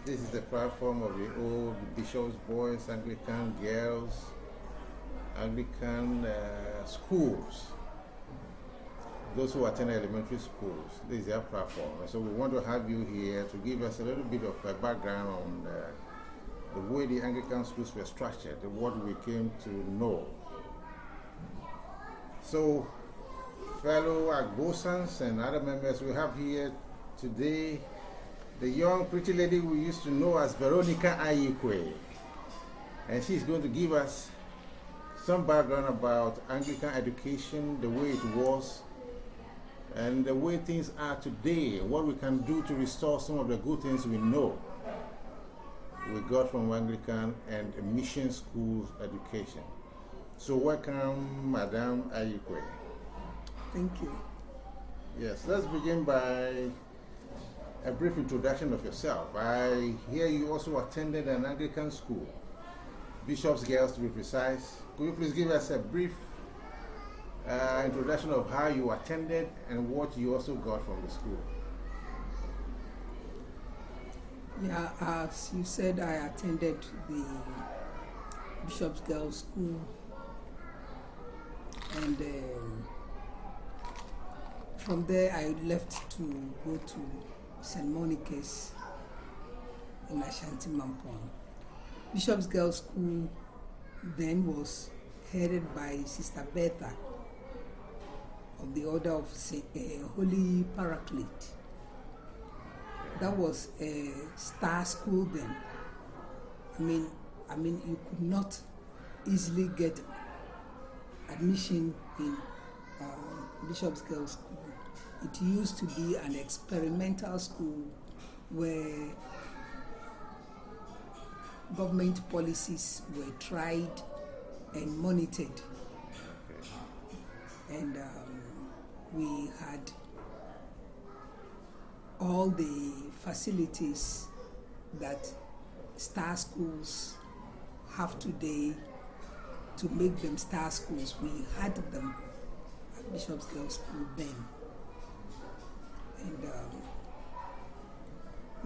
This is the platform of the old bishops' boys, Anglican girls, Anglican schools. Those who attend elementary schools, this is their platform. And so we want to have you here to give us a little bit of a background on the way the Anglican schools were structured, what we came to know. So, fellow Agbosans and other members, we have here today the young pretty lady we used to know as Veronica Aryeequaye. And she's going to give us some background about Anglican education, the way it was, and the way things are today, what we can do to restore some of the good things we know we got from Anglican and mission schools education. So welcome, Madame Aryeequaye. Thank you. Yes, let's begin by a brief introduction of yourself. I hear you also attended an Anglican school, Bishop's Girls to be precise. Could you please give us a brief introduction of how you attended and what you also got from the school? Yeah, as you said, I attended the Bishop's Girls School, and from there I left to go to St. Monica's in Ashanti Mampong. Bishop's Girls School then was headed by Sister Bertha of the Order of Holy Paraclete. That was a star school then. I mean, you could not easily get admission in Bishop's Girls School. It used to be an experimental school where government policies were tried and monitored. And we had all the facilities that star schools have today to make them star schools. We had them at Bishop's Girls School then. And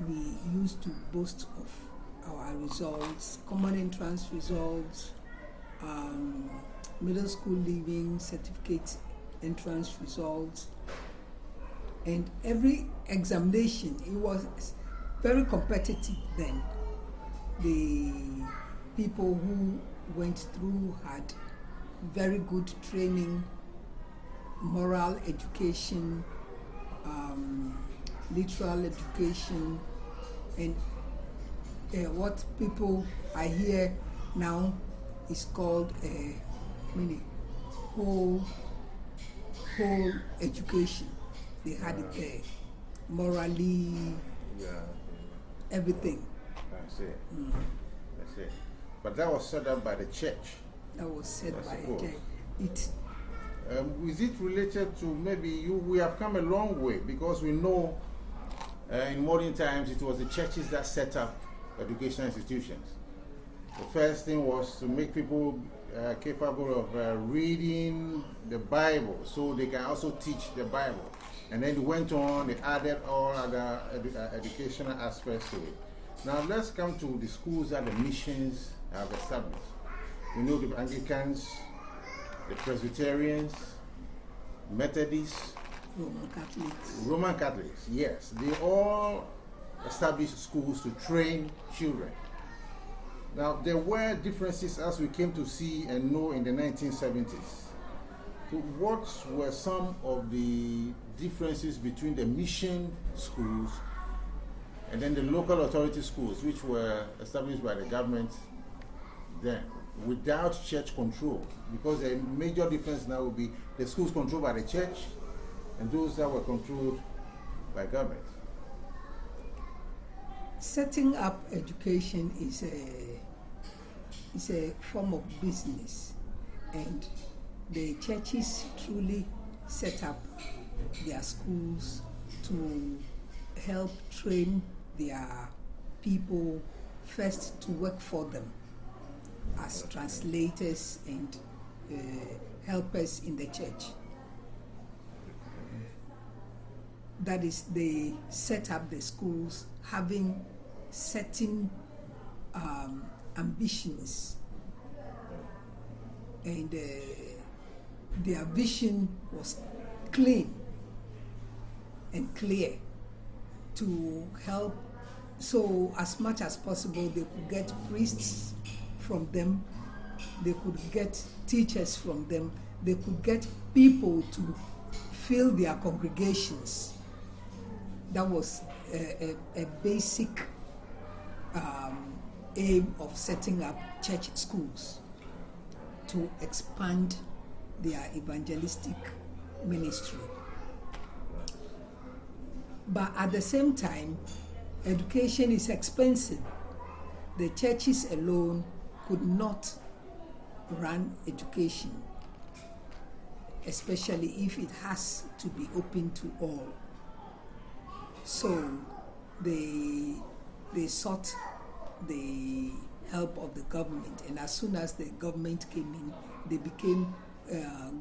we used to boast of our results, common entrance results, middle school leaving certificate entrance results, and every examination. It was very competitive then. The people who went through had very good training, moral education, literal education, and what people I hear now is called whole education. They had it there, morally, everything. That's it. That's it. But that was set up by the church. That was set by the church. Is it related to maybe we have come a long way, because we know in modern times it was the churches that set up educational institutions. The first thing was to make people capable of reading the Bible so they can also teach the Bible. And then it went on, they added all other educational aspects to it. Now let's come to the schools that the missions have established. We know the Anglicans, the Presbyterians, Methodists, Roman Catholics, yes. They all established schools to train children. Now, there were differences as we came to see and know in the 1970s. So what were some of the differences between the mission schools and then the local authority schools, which were established by the government then, without church control? Because the major difference now would be the schools controlled by the church and those that were controlled by government. Setting up education is a form of business, and the churches truly set up their schools to help train their people first to work for them as translators and helpers in the church. That is, they set up the schools having certain ambitions, and their vision was clean and clear to help. So as much as possible, they could get priests from them, they could get teachers from them, they could get people to fill their congregations. That was a basic aim of setting up church schools, to expand their evangelistic ministry. But at the same time, education is expensive. The churches alone could not run education, especially if it has to be open to all. So they sought the help of the government, and as soon as the government came in, they became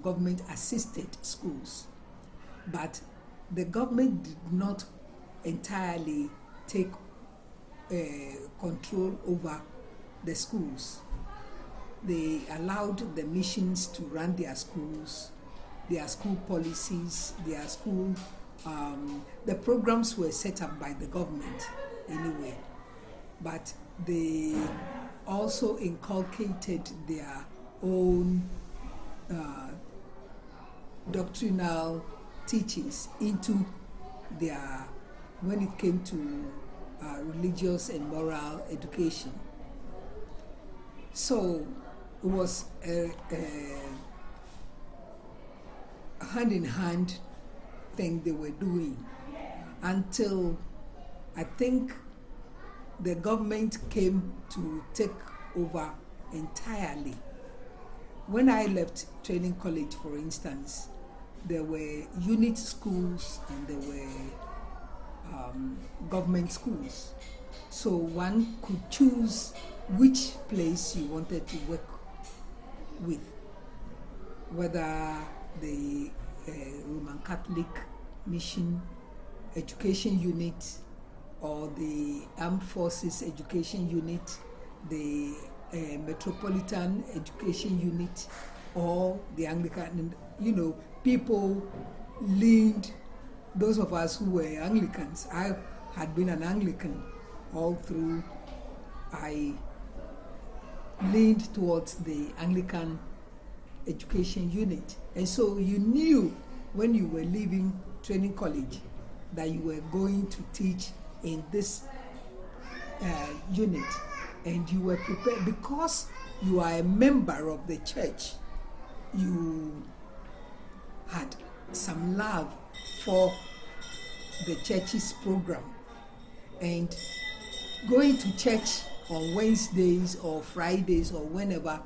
government-assisted schools. But the government did not entirely take control over the schools. They allowed the missions to run their schools, their school policies, their school, the programs were set up by the government anyway, but they also inculcated their own doctrinal teachings into their, when it came to religious and moral education. So it was a hand-in-hand thing they were doing until I think the government came to take over entirely. When I left training college, for instance, there were unit schools and there were government schools. So one could choose which place you wanted to work with, whether the Roman Catholic Mission Education Unit or the Armed Forces Education Unit, the Metropolitan Education Unit, or the Anglican. You know, people leaned, those of us who were Anglicans, I had been an Anglican all through, I leaned towards the Anglican Education Unit. And so you knew when you were leaving training college that you were going to teach in this unit, and you were prepared because you are a member of the church. You had some love for the church's program, and going to church on Wednesdays or Fridays or whenever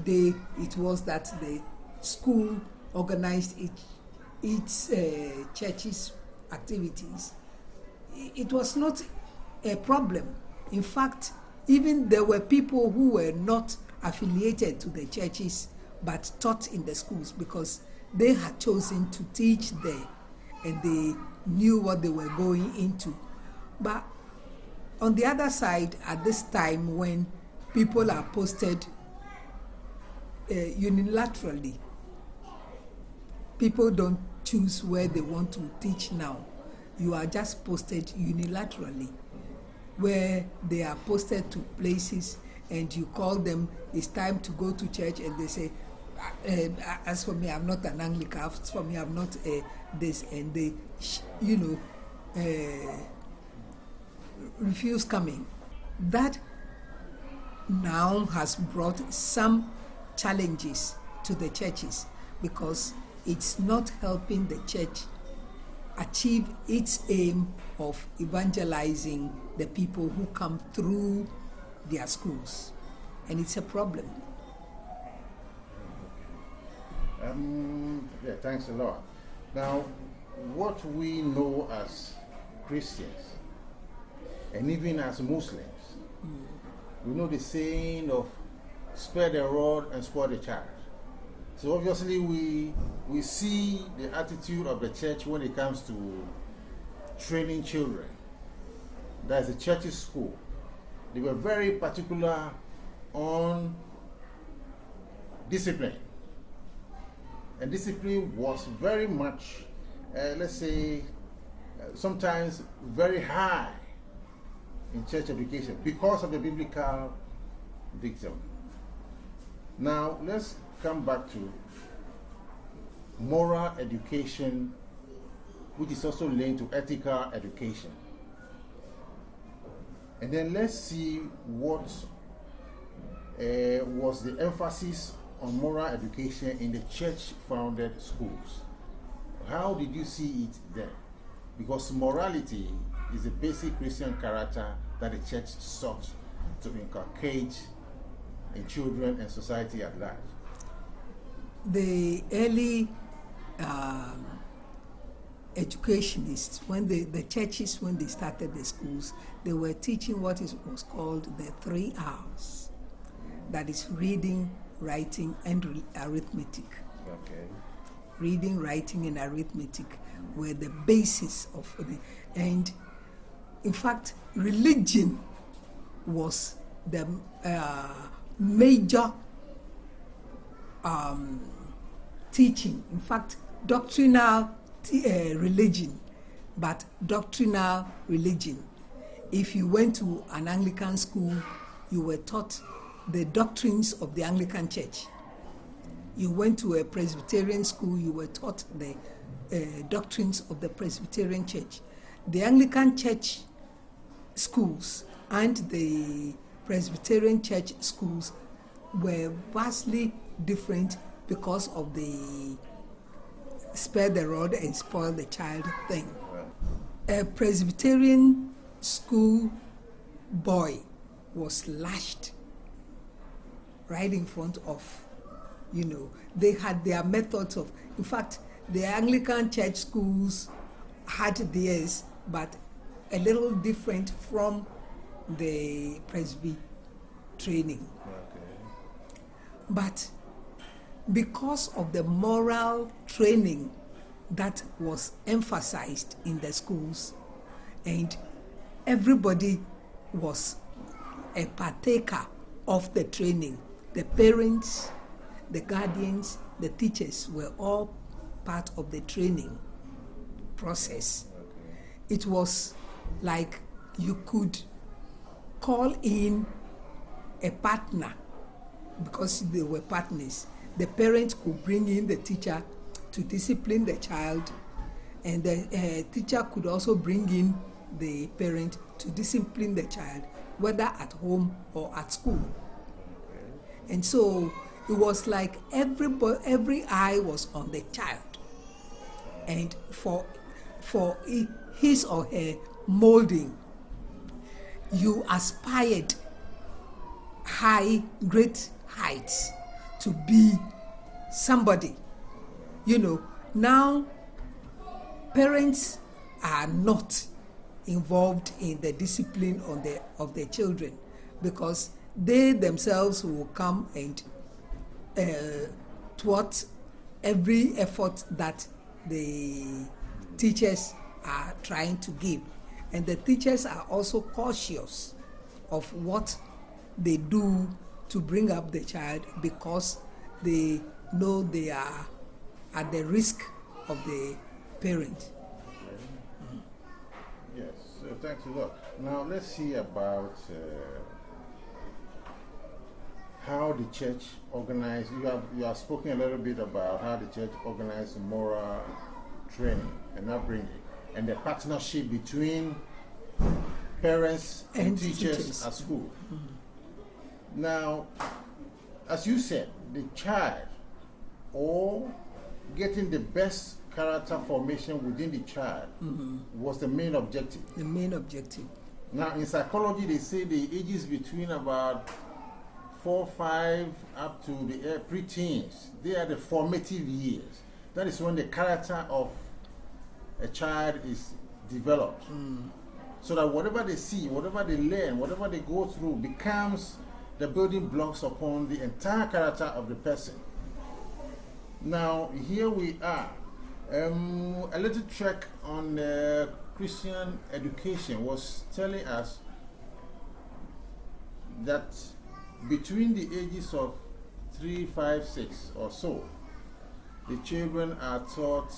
day it was that the school organized its church's activities, it was not a problem. In fact, even there were people who were not affiliated to the churches but taught in the schools because they had chosen to teach there and they knew what they were going into. But on the other side, at this time when people are posted unilaterally, people don't choose where they want to teach now. You are just posted unilaterally, where they are posted to places and you call them, it's time to go to church, and they say, as for me, I'm not an Anglican, as for me, I'm not this, and they, refuse coming. That now has brought some challenges to the churches because it's not helping the church achieve its aim of evangelizing the people who come through their schools. And it's a problem. Yeah, thanks a lot. Now, what we know as Christians, and even as Muslims, we know the saying of spare the rod and spoil the child. So obviously we see the attitude of the church when it comes to training children. That's the church's school. they were very particular on discipline. And discipline was very much, let's say, sometimes very high in church education because of the biblical dictum. Now, let's come back to moral education, which is also linked to ethical education. And then let's see what was the emphasis on moral education in the church-founded schools. How did you see it there? Because morality is a basic Christian character that the church sought to inculcate in children and society at large. The early educationists, when the churches, when they started the schools, they were teaching what was called the 3 R's. That is reading, writing, and arithmetic. Okay. Reading, writing, and arithmetic were the basis of it. And in fact, religion was the major teaching. In fact, doctrinal religion, but doctrinal religion. If you went to an Anglican school, you were taught the doctrines of the Anglican Church. You went to a Presbyterian school, you were taught the doctrines of the Presbyterian Church. The Anglican Church schools and the Presbyterian Church schools were vastly different because of the spare the rod and spoil the child thing. A Presbyterian school boy was lashed right in front of, they had their methods of, in fact, the Anglican church schools had theirs, but a little different from the Presby training. Okay. But because of the moral training that was emphasized in the schools, and everybody was a partaker of the training, the parents, the guardians, the teachers were all part of the training process. Okay. It was like you could call in a partner because they were partners. The parents could bring in the teacher to discipline the child, and the teacher could also bring in the parent to discipline the child, whether at home or at school. Okay. And so it was like every eye was on the child, and for his or her molding, you aspired great heights to be somebody. Now parents are not involved in the discipline of the children because they themselves will come and thwart every effort that the teachers are trying to give. And the teachers are also cautious of what they do to bring up the child because they know they are at the risk of the parent. Yes, so thanks a lot. Now let's see about how the church organized. You have spoken a little bit about how the church organized moral training and upbringing, and the partnership between parents and teachers at school. Mm-hmm. Now, as you said, the child, or getting the best character formation within the child, was the main objective. The main objective. Now, in psychology, they say the ages between about 4, 5 up to the pre-teens, they are the formative years. That is when the character of a child is developed. So that whatever they see, whatever they learn, whatever they go through becomes the building blocks upon the entire character of the person. Now, here we are. A little check on Christian education was telling us that between the ages of 3, 5, 6 or so, the children are taught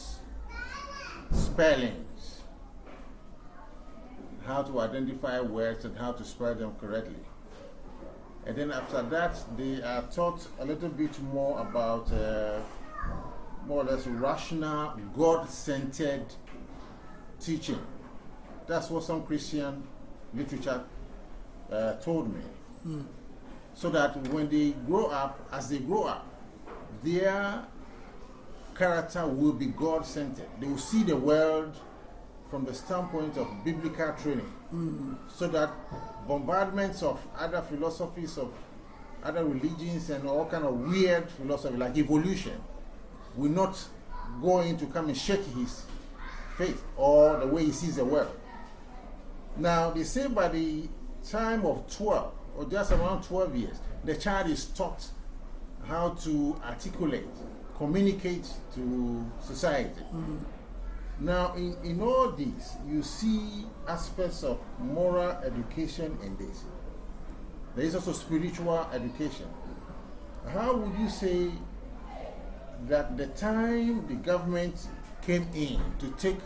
spellings, how to identify words and how to spell them correctly. And then after that, they are taught a little bit more about more or less rational, God-centered teaching. That's what some Christian literature told me. So that when they grow up, as they grow up, their character will be God-centered. They will see the world from the standpoint of biblical training. So that bombardments of other philosophies, of other religions, and all kind of weird philosophy like evolution will not go in to come and shake his faith or the way he sees the world. Now, they say by the time of 12, or just around 12 years, the child is taught how to articulate, communicate to society. Now, in all this, you see aspects of moral education in this. There is also spiritual education. How would you say that the time the government came in to take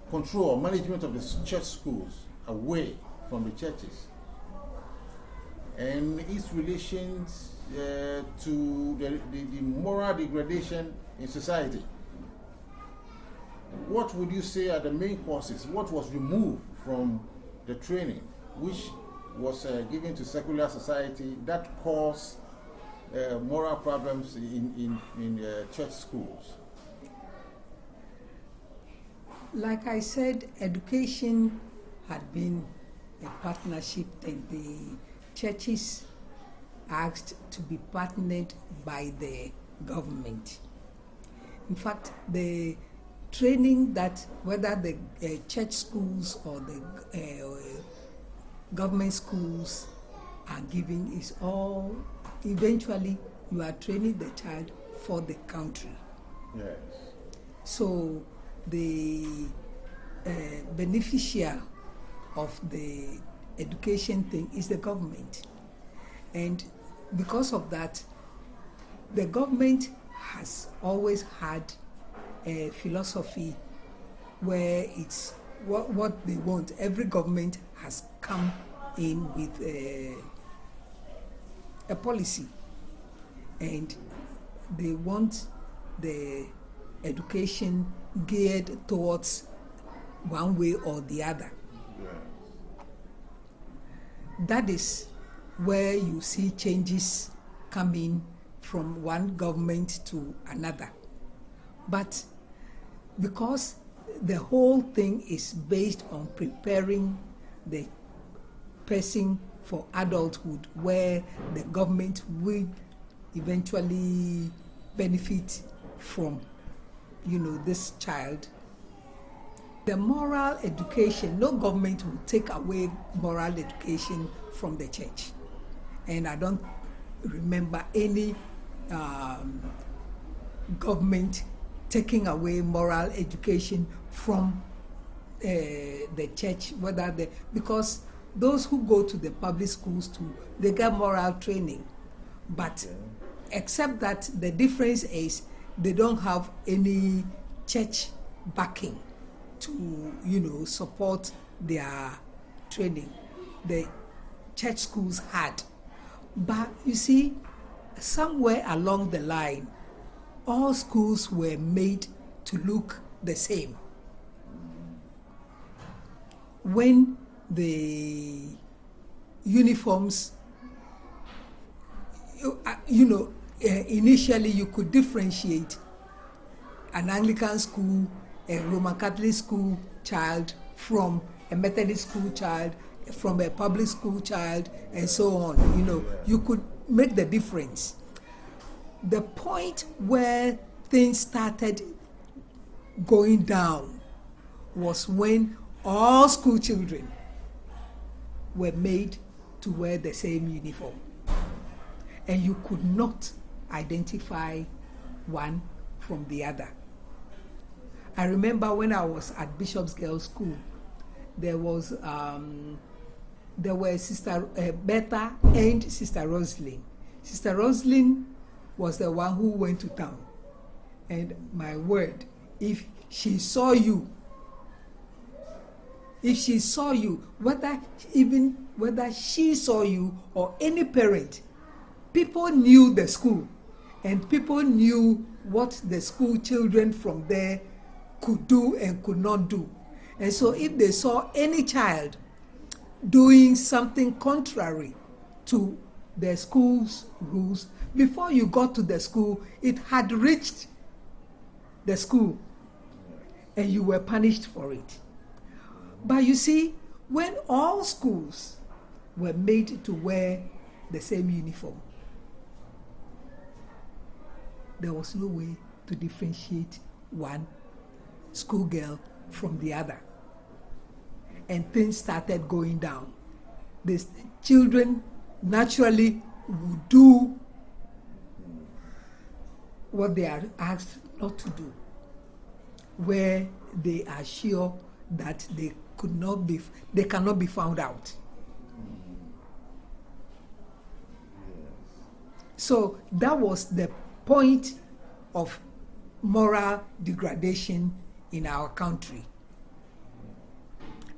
control or management of the church schools away from the churches and its relations to the moral degradation in society, what would you say are the main causes? What was removed from the training which was given to secular society that caused moral problems in church schools? Like I said, education had been a partnership, and the churches asked to be partnered by the government. In fact, the training that whether the church schools or the government schools are giving is all, eventually you are training the child for the country. Yes. So the beneficiary of the education thing is the government. And because of that, the government has always had a philosophy where it's what they want. Every government has come in with a policy, and they want the education geared towards one way or the other. Yes. That is where you see changes coming from one government to another. But because the whole thing is based on preparing the person for adulthood, where the government will eventually benefit from, this child. The moral education, no government will take away moral education from the church. And I don't remember any government taking away moral education from the church, because those who go to the public schools too, they get moral training. But except that the difference is they don't have any church backing to, support their training. The church schools had. But you see, somewhere along the line, all schools were made to look the same. When the uniforms, initially you could differentiate an Anglican school, a Roman Catholic school child from a Methodist school child, from a public school child, and so on. You could make the difference. The point where things started going down was when all school children were made to wear the same uniform, and you could not identify one from the other. I remember when I was at Bishop's Girls' School, there was there were Sister Bertha and Sister Roslyn. Sister Roslyn was the one who went to town. And my word, if she saw you, whether she saw you or any parent, people knew the school, and people knew what the school children from there could do and could not do. And so if they saw any child doing something contrary to the school's rules, before you got to the school, it had reached the school and you were punished for it. But you see, when all schools were made to wear the same uniform, there was no way to differentiate one schoolgirl from the other. And things started going down. The children naturally would do what they are asked not to do, where they are sure that they cannot be found out. So that was the point of moral degradation in our country.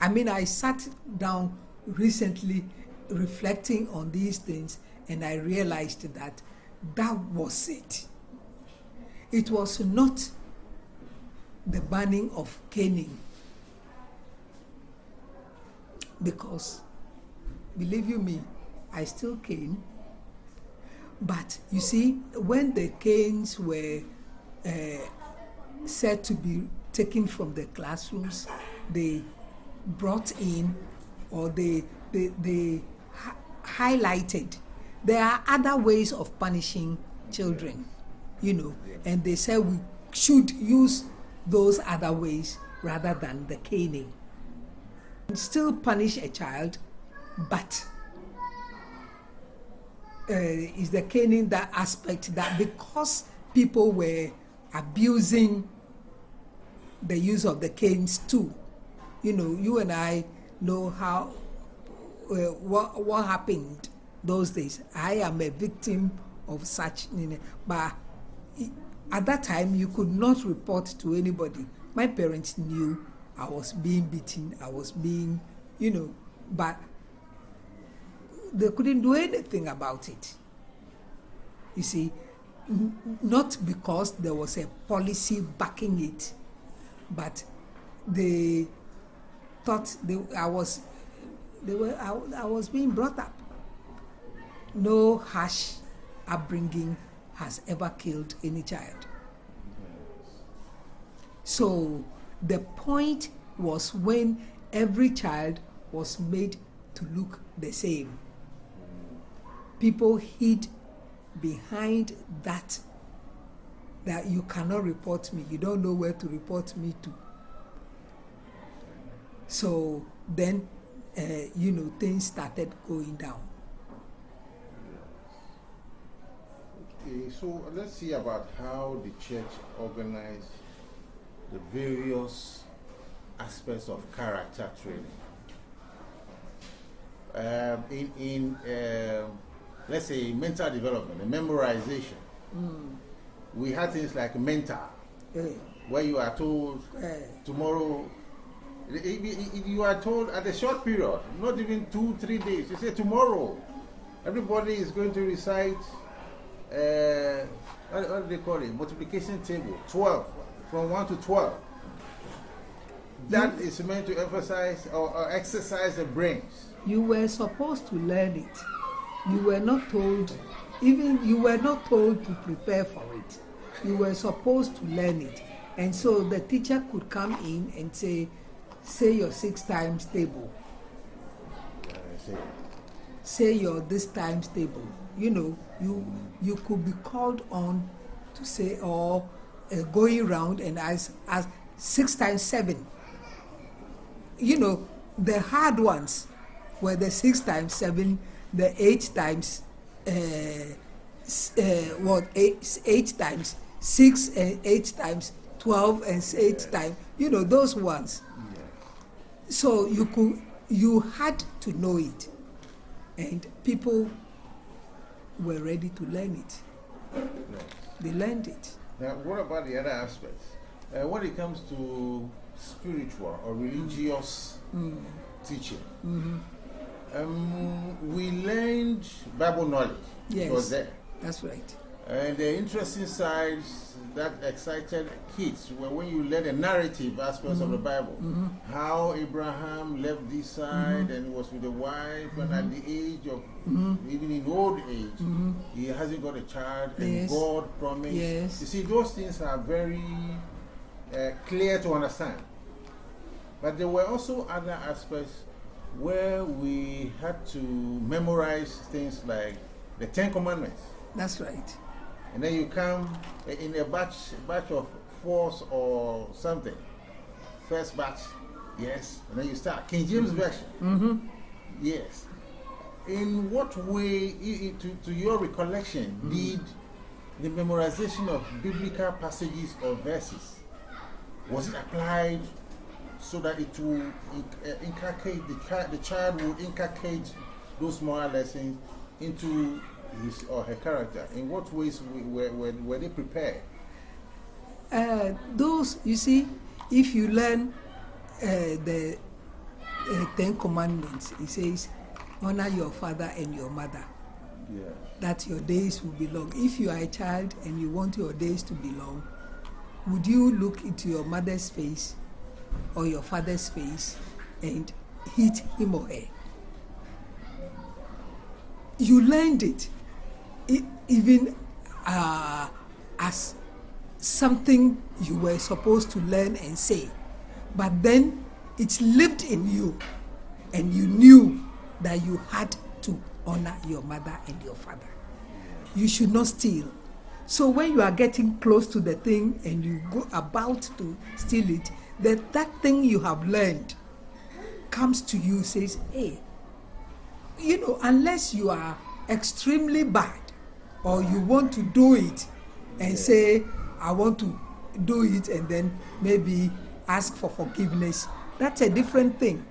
I mean, I sat down recently reflecting on these things, and I realized that was it. It was not the banning of caning, because, believe you me, I still cane. But you see, when the canes were said to be taken from the classrooms, they brought in, or they highlighted, there are other ways of punishing children, and they said we should use those other ways rather than the caning. Still punish a child, but is the caning that aspect that because people were abusing the use of the canes too. You and I know how what happened those days. I am a victim of such, but at that time you could not report to anybody. My parents knew I was being beaten, I was being, but they couldn't do anything about it. You see, not because there was a policy backing it, but they thought I was being brought up. No harsh upbringing has ever killed any child. So the point was when every child was made to look the same. People hid behind that you cannot report me, you don't know where to report me to. So then, things started going down. Okay, so let's see about how the church organized the various aspects of character training. Let's say mental development and memorization. We had things like mentor, where you are told tomorrow, you are told at a short period, not even 2-3 days, you say tomorrow, everybody is going to recite, what do they call it, multiplication table, 12, from 1 to 12. That is meant to emphasize or exercise the brains. You were supposed to learn it. You were not told, you were not told to prepare for it. You were supposed to learn it. And so the teacher could come in and say your 6 times table. Say your this times table. You could be called on to say, or going around and ask 6 times 7. The hard ones were the 6 times 7, the 8 times 8 times 6 and 8 times 12 and 8 times, those ones. So you could you had to know it, and people were ready to learn it. Yes. They learned it. Now, what about the other aspects? When it comes to spiritual or religious teaching, we learned Bible knowledge. Yes. It was there. That's right. And the interesting sides that excited kids were when you learn the narrative aspects of the Bible. How Abraham left this side and was with a wife, and at the age of, even in old age, he hasn't got a child, and Yes. God promised. Yes. You see, those things are very clear to understand. But there were also other aspects where we had to memorize things like the Ten Commandments. That's right. And then you come in a batch of 4 or something. First batch, yes. And then you start King James Version. Yes. In what way, to your recollection, did the memorization of biblical passages or verses, was it applied so that it will inculcate, the child would inculcate those moral lessons into his or her character? In what ways were they prepared? Those, you see, if you learn the Ten Commandments, it says, honor your father and your mother, that your days will be long. If you are a child and you want your days to be long, would you look into your mother's face or your father's face and hit him or her? You learned it, even as something you were supposed to learn and say, but then it lived in you, and you knew that you had to honor your mother and your father. You should not steal. So when you are getting close to the thing and you go about to steal it, that thing you have learned comes to you, says, hey, unless you are extremely bad or you want to do it and say, I want to do it, and then maybe ask for forgiveness, that's a different thing,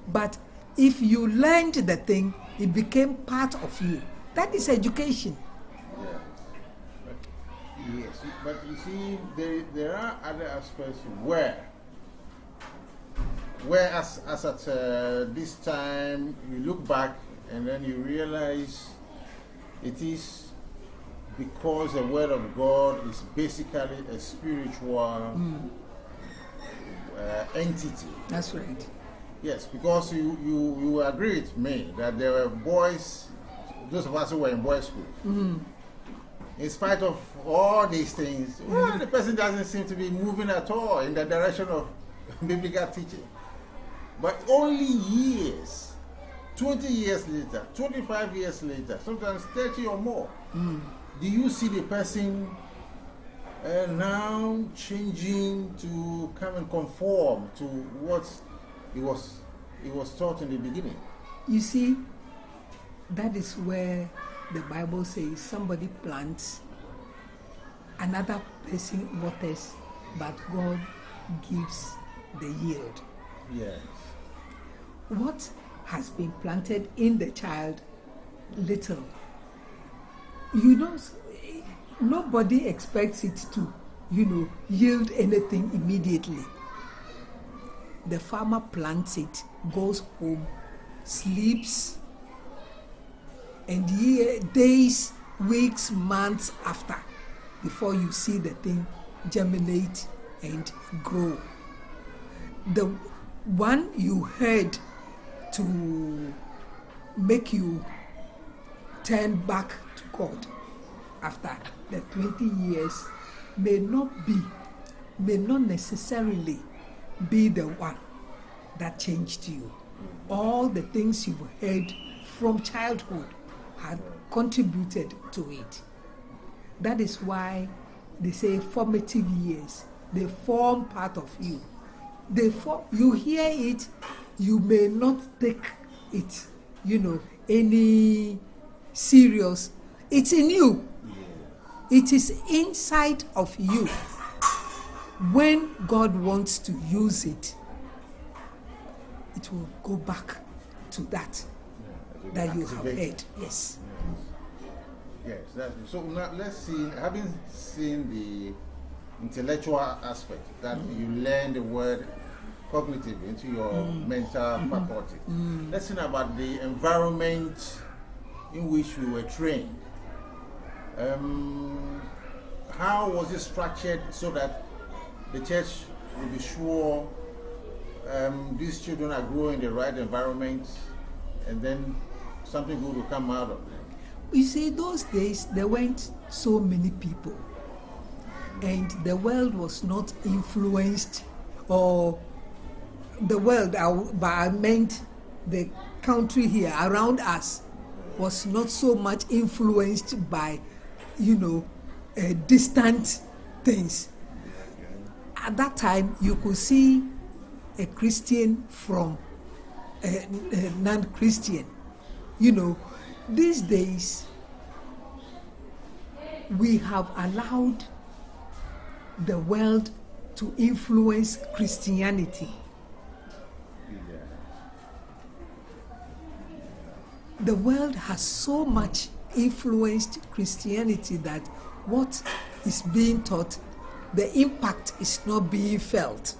But if you learned the thing, it became part of you. That is education. Yes, but you see, there are other aspects where as at this time, you look back and then you realize it is because the Word of God is basically a spiritual entity. That's right. Yes, because you agree with me that there were boys, those of us who were in boys' school, in spite of all these things, the person doesn't seem to be moving at all in the direction of biblical teaching. But only years, 20 years later, 25 years later, sometimes 30 or more, do you see the person now changing to come and conform to what it was taught in the beginning? You see, that is where the Bible says somebody plants, another person waters, but God gives the yield. Yes. What has been planted in the child, little. Nobody expects it to, yield anything immediately. The farmer plants it, goes home, sleeps, and days, weeks, months after, before you see the thing germinate and grow. The one you heard to make you turn back to God after the 20 years may not necessarily be the one that changed you. All the things you've heard from childhood had contributed to it. That is why they say formative years, they form part of you. You hear it, you may not take it, any serious. It's in you. It is inside of you. When God wants to use it, it it will go back to that Yeah, that you have activate. heard. Yes. Yes, so now let's see, having seen the intellectual aspect, that you learn the word cognitively into your mental faculty. Let's think about the environment in which we were trained. How was it structured so that the church will be sure these children are growing in the right environment, and then something good will come out of them? You see, those days there weren't so many people, and the world was not influenced, or the world, but I meant the country here around us, was not so much influenced by, distant things. At that time, you could see a Christian from a non-Christian. These days, we have allowed the world to influence Christianity. The world has so much influenced Christianity that what is being taught, the impact is not being felt.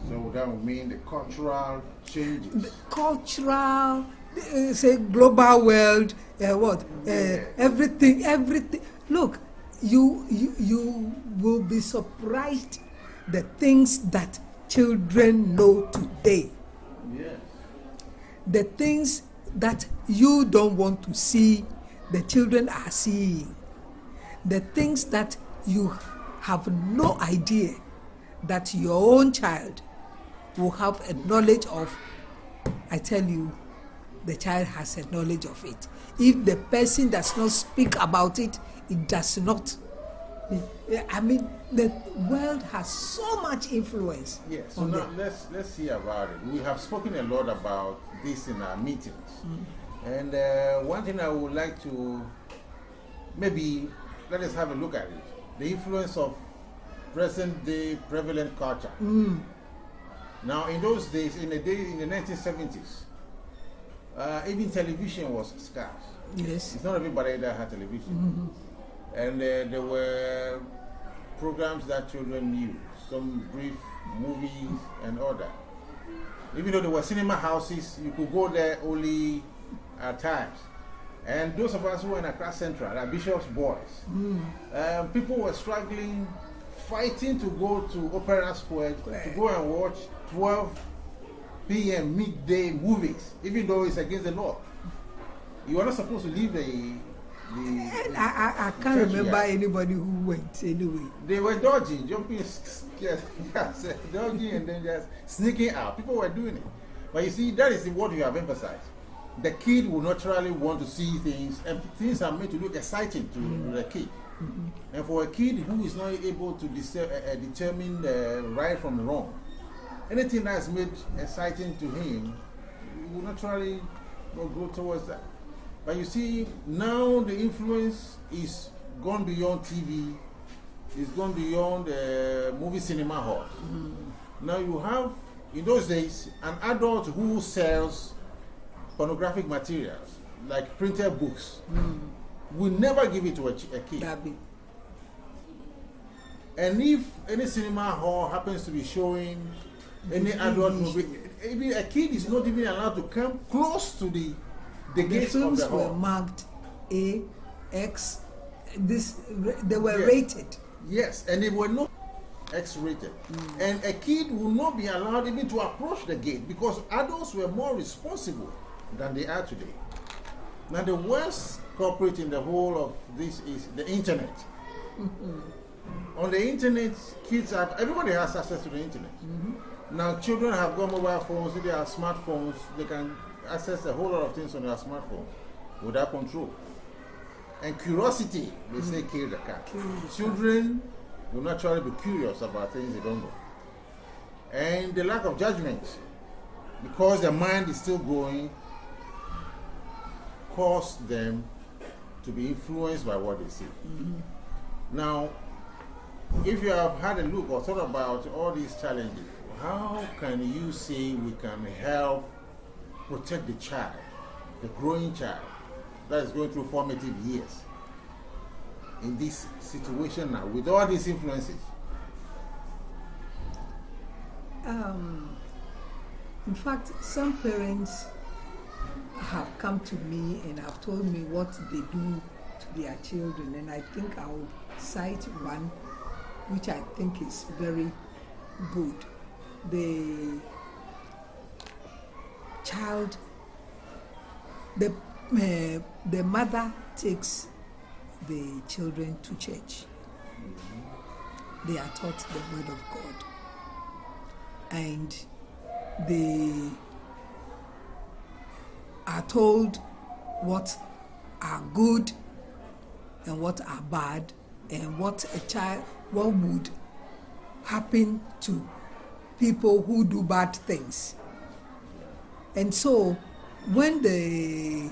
So that would mean the cultural changes. The cultural, say global world, everything. Look, you will be surprised the things that children know today. Yes. The things that you don't want to see, the children are seeing. The things that you have no idea that your own child will have a knowledge of, I tell you, the child has a knowledge of it. If the person does not speak about it, it does not. I mean, the world has so much influence. Yes. So now let's see about it. We have spoken a lot about this in our meetings, and one thing I would like to maybe let us have a look at it: the influence of present-day prevalent culture. Now, in those days, in the 1970s, even television was scarce. Yes. It's not everybody that had television. And there were programs that children knew, some brief movies and all that. Even though there were cinema houses, you could go there only at times. And those of us who were in Accra Central, like Bishop's Boys, people were struggling, fighting to go to Opera Square to go and watch 12 p.m. midday movies, even though it's against the law. You are not supposed to leave I can't remember anybody who went anyway. They were dodging, jumping, dodging, and then just sneaking out. People were doing it. But you see, that is what you have emphasized. The kid will naturally want to see things, and things are made to look exciting to the kid. And for a kid who is not able to determine the right from the wrong, anything that's made exciting to him, he will naturally go towards that. But you see, now the influence is gone beyond TV, it's gone beyond movie cinema halls. Now you have, in those days, an adult who sells pornographic materials, like printed books, will never give it to a kid. And if any cinema hall happens to be showing any adult movie, even a kid is not even allowed to come close to the gates of the hall. The films were marked A, X. They were rated. Yes, and they were not X-rated. And a kid will not be allowed even to approach the gate because adults were more responsible than they are today. Now, the worst culprit in the whole of this is the internet. On the internet, everybody has access to the internet. Now, children have got mobile phones, they have smartphones, they can access a whole lot of things on their smartphone without control. And curiosity, they say, kill the cat. Children will naturally be curious about things they don't know. And the lack of judgment, because their mind is still growing, cause them to be influenced by what they see. Now, if you have had a look or thought about all these challenges, how can you say we can help protect the child, the growing child that is going through formative years in this situation now with all these influences? In fact, some parents have come to me and have told me what they do to their children, and I think I'll cite one which I think is very good. The child, the mother takes the children to church. They are taught the word of God, and they are told what are good and what are bad, and what would happen to people who do bad things. And so when the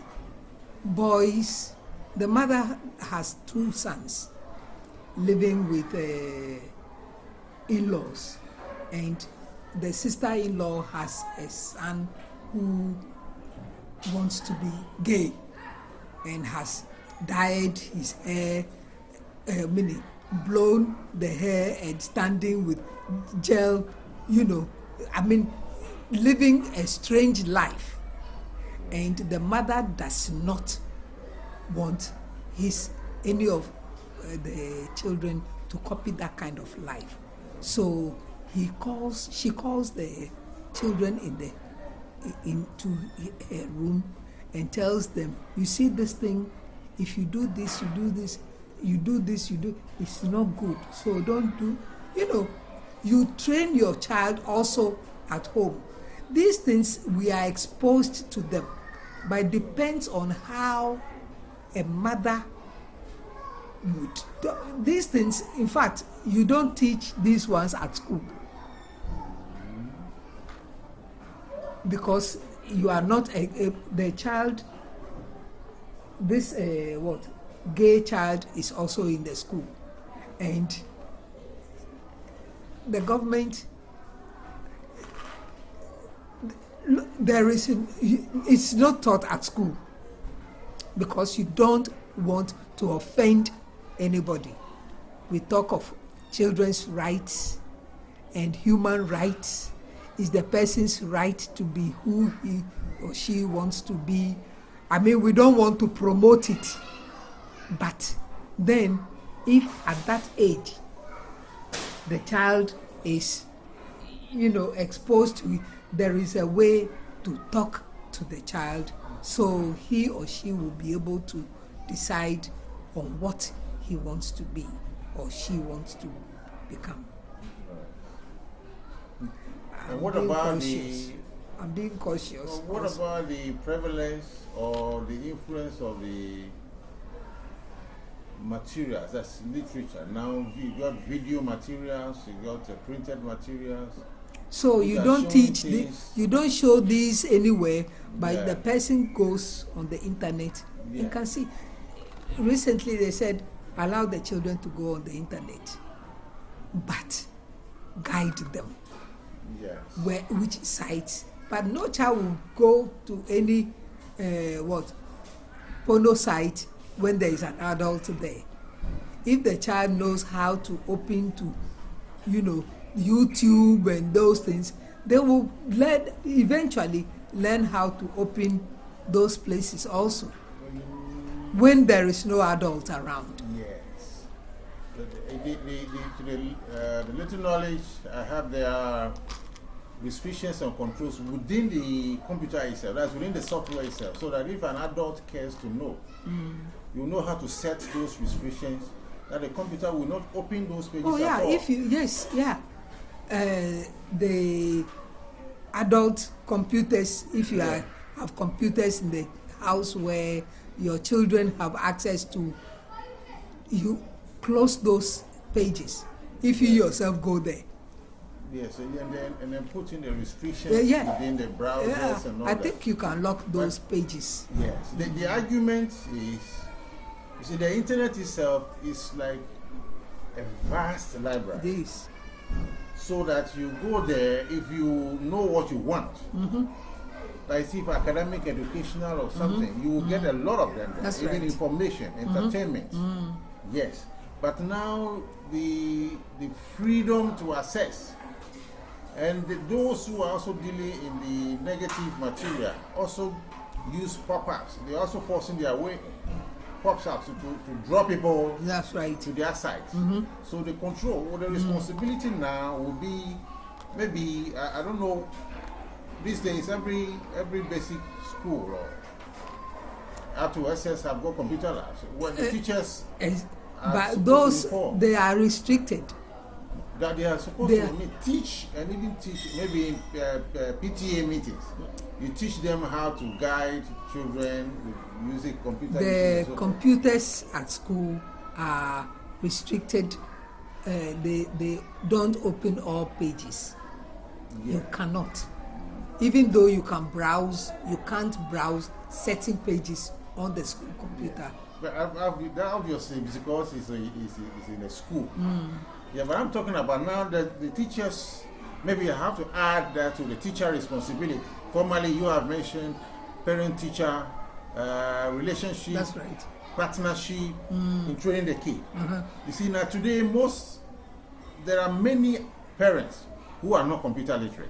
boys, the mother has 2 sons living with in-laws, and the sister-in-law has a son who wants to be gay and has dyed his hair, blown the hair and standing with gel, living a strange life. And the mother does not want any of the children to copy that kind of life. So she calls the children into a room and tells them, you see this thing, if you do this, you do this, you do this, it's not good. So don't do, you train your child also at home. These things, we are exposed to them, but it depends on how a mother would. These things, in fact, you don't teach these ones at school, because you are not the child. This gay child is also in the school, and the government, it's not taught at school, because you don't want to offend anybody. We talk of children's rights and human rights. Is the person's right to be who he or she wants to be. We don't want to promote it. But then, if at that age, the child is, exposed to it, there is a way to talk to the child, so he or she will be able to decide on what he wants to be or she wants to become. And what about I'm being cautious. What about the prevalence or the influence of the materials? That's literature. Now you got video materials, you got printed materials. So you don't teach you don't show these anywhere, but the person goes on the internet. You can see. Recently they said allow the children to go on the internet, but guide them. Yes. Which sites? But no child will go to any porno site when there is an adult there. If the child knows how to open to, YouTube and those things, they will eventually learn how to open those places also, when there is no adult around. Yes. The little knowledge I have, there are restrictions and controls within the computer itself, that's within the software itself, so that if an adult cares to know, you know how to set those restrictions, that the computer will not open those pages at all. The adult computers, if you have computers in the house where your children have access to, you close those pages if you yourself go there. Yes, and then put in the restrictions within the browsers and all that. I think you can lock those pages. Yes. The argument is, you see, the internet itself is like a vast library. This. So that you go there if you know what you want. Like see for academic, educational or something, you will get a lot of them there. That's Even right. information, entertainment. Yes. But now the freedom to access, and those who are also dealing in the negative material also use pop-ups. They're also forcing their way pop-ups to draw people That's right. to their sites. So the control, or the responsibility now will be maybe, I don't know, these days every basic school or up to SS have got computer labs. When the teachers are But supposed those, to inform they are restricted. that they are supposed to teach and even teach maybe in PTA meetings. You teach them how to guide children with using computer. The computers at school are restricted. They don't open all pages. Yeah. You cannot. Even though you can browse, you can't browse certain pages on the school computer. But that obviously is because it's in a school. Yeah, but I'm talking about now that the teachers, maybe you have to add that to the teacher responsibility. Formerly, you have mentioned parent-teacher relationship. That's right. Partnership in training the kid. You see, now today, there are many parents who are not computer literate.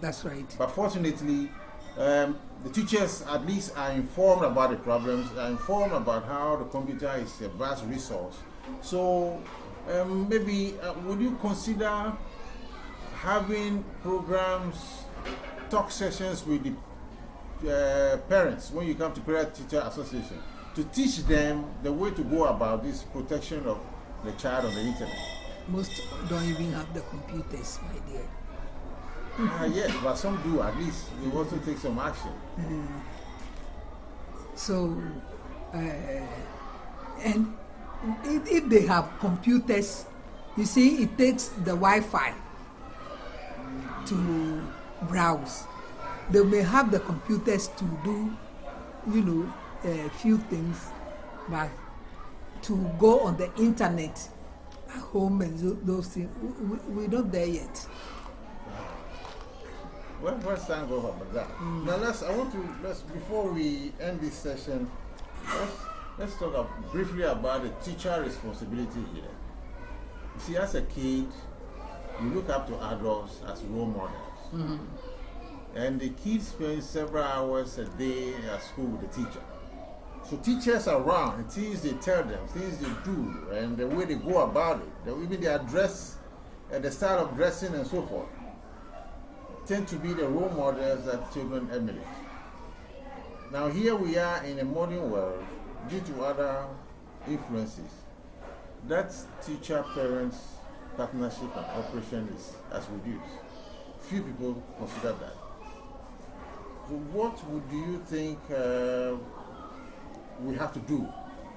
That's right. But fortunately, the teachers at least are informed about the problems, are informed about how the computer is a vast resource. So maybe would you consider having programs, talk sessions with the parents when you come to Parent-Teacher Association to teach them the way to go about this protection of the child on the internet? Most don't even have the computers, my dear. Yes, but some do. At least they also take some action. So, and if they have computers, you see, it takes the Wi-Fi to browse. They may have the computers to do, a few things, but to go on the internet at home and those things, we're not there yet. Well, let's thank God about that. Now before we end this session, let's talk briefly about the teacher responsibility here. You see, as a kid, you look up to adults as role models. And the kids spend several hours a day at school with the teacher. So teachers are around, things they tell them, things they do, and the way they go about it, even their dress, the style of dressing and so forth, tend to be the role models that children emulate. Now here we are in a modern world, due to other influences, that teacher-parents partnership and cooperation has reduced. Few people consider that. So what do you think we have to do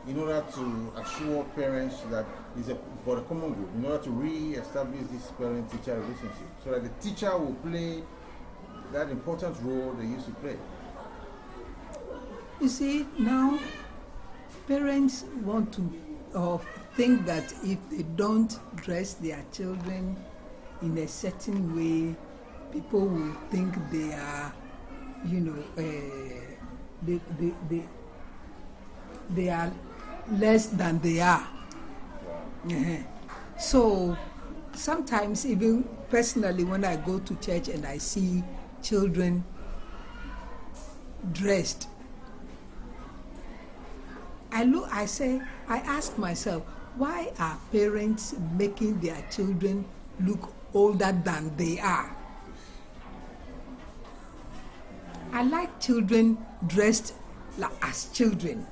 in order to assure parents that is for the common good, in order to re-establish this parent-teacher relationship, so that the teacher will play that important role they used to play? You see, now parents want to think that if they don't dress their children in a certain way, people will think they are, they are less than they are. So sometimes, even personally, when I go to church and I see children dressed, I ask myself, why are parents making their children look older than they are? I like children dressed as children.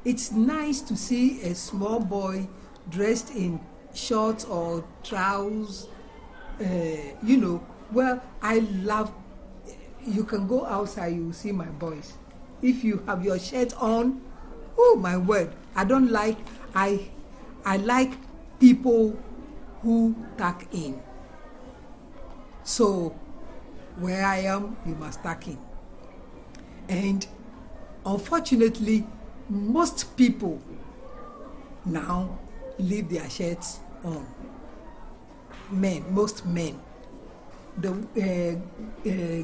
It's nice to see a small boy dressed in shorts or trousers. Well, I love, you can go outside, you will see my boys. If you have your shirt on, oh my word, I like people who tuck in. So where I am, you must tuck in. And unfortunately, most people now leave their shirts on. Most men. The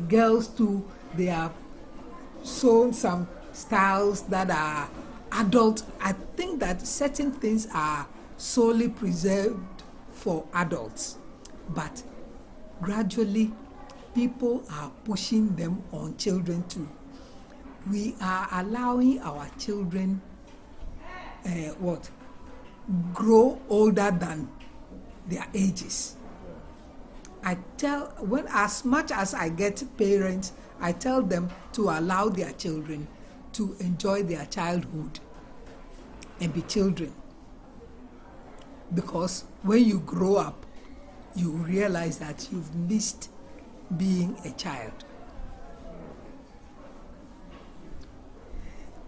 girls too, they are shown some styles that are adult. I think that certain things are solely preserved for adults, but gradually people are pushing them on children too. We are allowing our children grow older than their ages. As much as I get parents, I tell them to allow their children to enjoy their childhood and be children. Because when you grow up, you realize that you've missed being a child.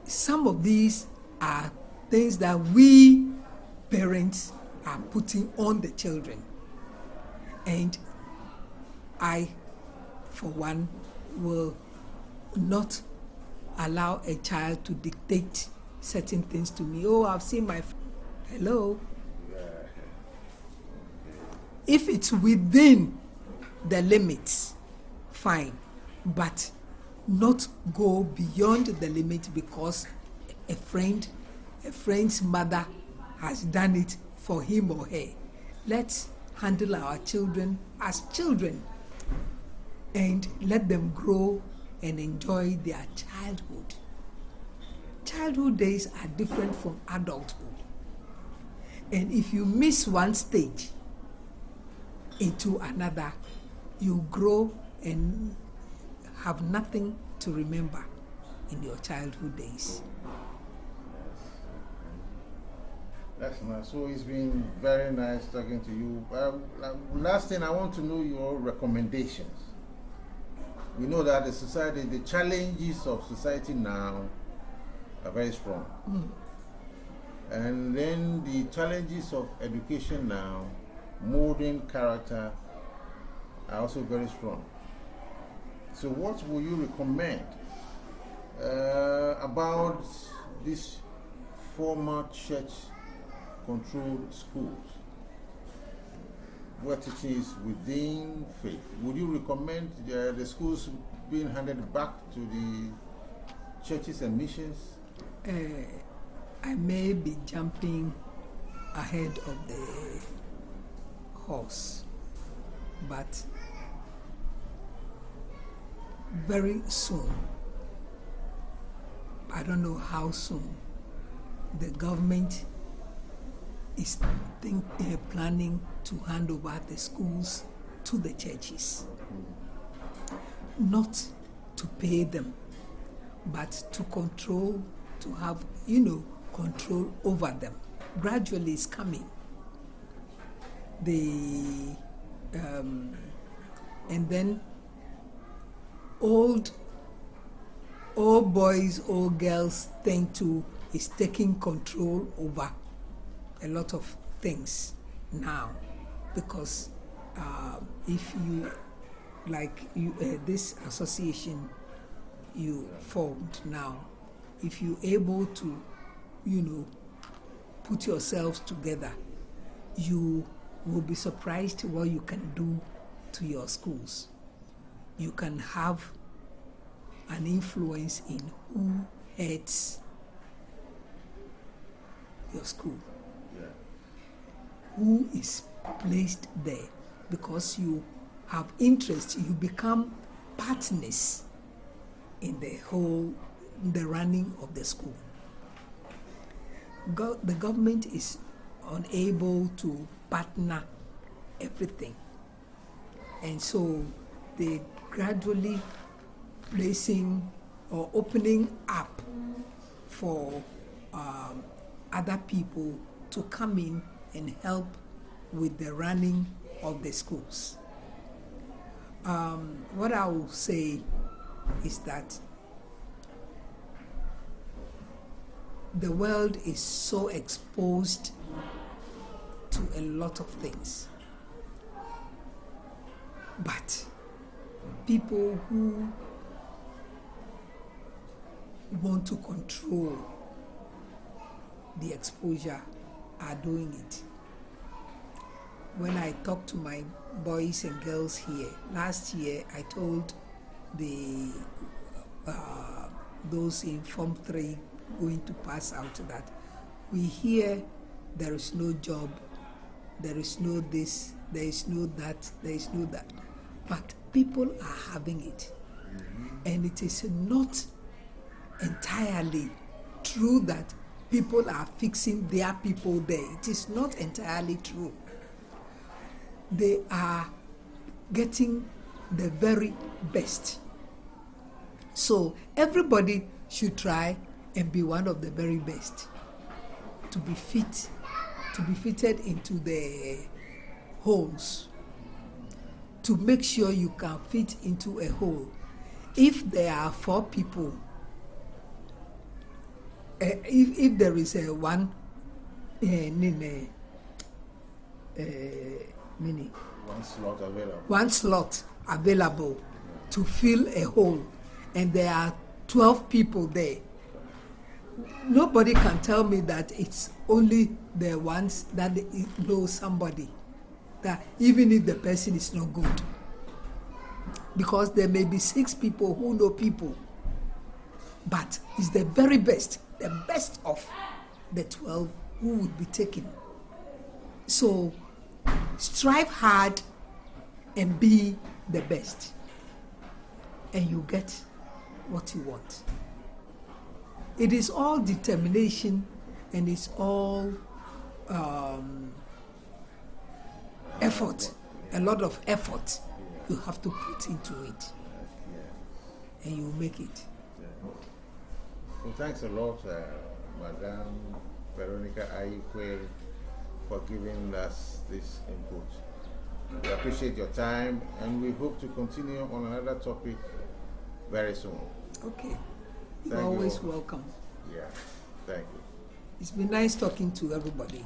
Some of these are things that we parents are putting on the children. And I, for one, will not allow a child to dictate certain things to me. Oh, I've seen my hello. If it's within the limits, fine, but not go beyond the limit because a friend's mother has done it for him or her. Let's handle our children as children and let them grow and enjoy their childhood. Childhood days are different from adulthood. And if you miss one stage into another, you grow and have nothing to remember in your childhood days. That's nice. So it's been very nice talking to you. Last thing, I want to know your recommendations. We know that the challenges of society now are very strong. And then the challenges of education now, molding character, are also very strong. So what will you recommend about these former church-controlled schools where teaching is within faith? Would you recommend the schools being handed back to the churches and missions? I may be jumping ahead of the horse, but very soon, I don't know how soon, the government is planning to hand over the schools to the churches. Not to pay them, but to control, to have, control over them. Gradually it's coming. And then old boys, old girls thing too is taking control over a lot of things now, because if you this association you formed now, if you're able to put yourselves together, you will be surprised what you can do to your schools. You can have an influence in who heads your school, who is placed there, because you have interest, you become partners in the running of the school. The government is unable to partner everything, and so they gradually placing or opening up for other people to come in and help with the running of the schools. What I will say is that the world is so exposed to a lot of things, but people who want to control the exposure are doing it. When I talk to my boys and girls here, last year I told the those in Form 3 going to pass out that we hear there is no job, there is no this, there is no that, there is no that. But people are having it. And it is not entirely true that people are fixing their people there. It is not entirely true. They are getting the very best. So everybody should try and be one of the very best to be fitted into the holes, to make sure you can fit into a hole. If there are 4 people, if there is a one one slot available to fill a hole, and there are 12 people there, nobody can tell me that it's only the ones that know somebody, that even if the person is not good, because there may be 6 people who know people, but it's the very best, the best of the 12 who would be taken. So strive hard and be the best, and you get what you want. It is all determination, and it's all effort, a lot of effort you have to put into it, and you make it. So thanks a lot, Madam Veronica Aryeequaye, for giving us this input. We appreciate your time, and we hope to continue on another topic very soon. Okay. You're always welcome. Yeah, thank you. It's been nice talking to everybody.